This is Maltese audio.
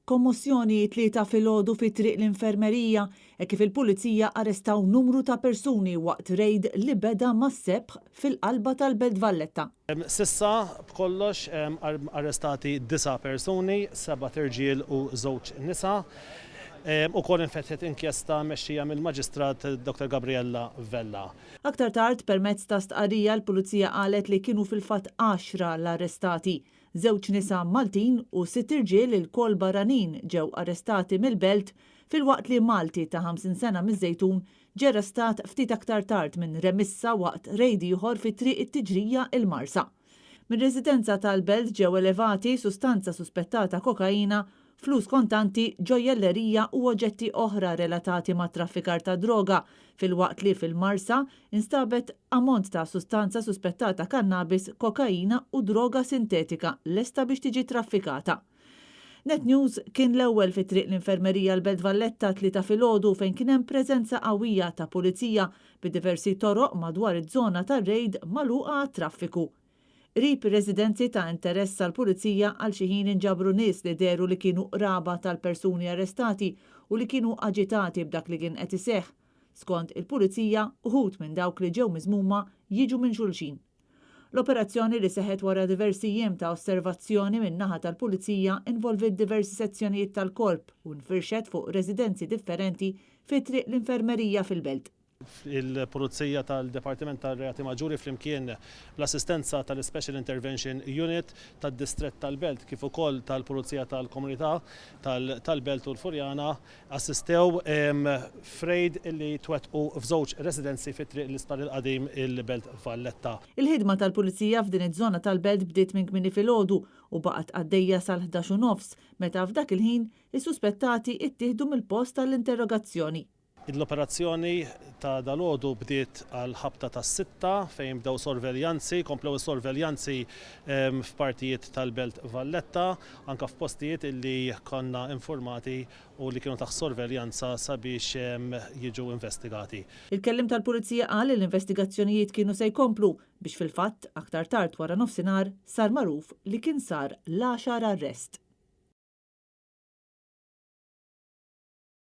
Kommozzjoni tlieta filgħodu fi triq l-infermerija kif il-pulizija arrestaw numru ta' persuni waqt rejd li beda mas-sebħ fil-qalba tal-Belt Valletta. Sissa b'kollox arrestati 9 persuni, 7 irġiel u 2 nisa. Ukoll infetħet inkjesta mexxija mill-Maġistrat Dr. Gabriella Vella. Aktar tard permezz ta' stqarrija l-pulizija qalet li kienu fil-fatt 10 l-arrestati. 2 nisa Maltin u 6 irġiel il-kol barranin ġew arrestati mill-Belt filwaqt li Malti ta' 50 sena miż-Żejtun ġie arrestat ftit aktar tard minn remissa waqt rejd ieħor fi triq it-Tiġrija il-Marsa. Mir-residenza tal-Belt ġew elevati sustanza suspettata kokaina, flus kontanti, ġojellerija u oġġetti oħra relatati ma' traffikar ta' droga, filwaqt li fil-Marsa instabet ammont ta' sustanza suspettata kannabis, kokaina u droga sintetika lesta biex tiġi traffikata. Net News kien l-ewwel fi triq l-infermerija l-Belt Valletta 3 filgħodu fejn kien hemm preżenza qawwija ta' pulizija b'diversi toroq madwar iż-żona tar-rejd magħluqa għat-traffiku. Rib residenzi ta' interess għall-pulizija għal xi ħin inġabru nies li deru li kienu qraba tal-persuni arrestati u li kienu aġitati b'dak li kien qed iseħħ. Skont il-pulizija, uħud minn dawk li ġew miżmuma jiġu minn xulxin. L-operazzjoni li seħet wara diversi jiem ta' osservazzjoni min naħa tal-pulizija involvit diversi sezzjonijiet tal-korp u nfirxet fuq residenzi differenti fi triq l-infermerija fil-Belt. Il-Pulizija tal-Departiment tal-Reati Maġuri flimkien l-assistenza tal-Special Intervention Unit tad-Distrett tal-Belt kif ukoll tal-Pulizija tal-Komunità tal-Belt u l-Furjana assistew f'rejd illi twettqu f'żewġ residenzi fit-triq l-Isptar il-Qadim il-Belt Valletta. Il-ħidma tal-Pulizija f'din iż-żona tal-Belt bdiet minn kmieni filgħodu u baqgħet għaddejja sal-11:nofs meta f'dak il-ħin is-suspettati ttieħdu mill-post tal-interrogazzjoni. L-operazzjoni ta' dalgħodu bdiet għal ħabta tas-6 fejn bdew sorveljanzi, komplew is-sorveljanzi f'partijiet tal-Belt Valletta, anke f'postijiet illi konna informati u li kienu taħt sorveljanza sabiex jiġu investigati. Il-kellim tal-Pulizija qal li l-investigazzjonijiet kienu se jkomplu biex fil-fatt aktar tard wara nofsinhar sar magħruf li kien sar l-10 arrest.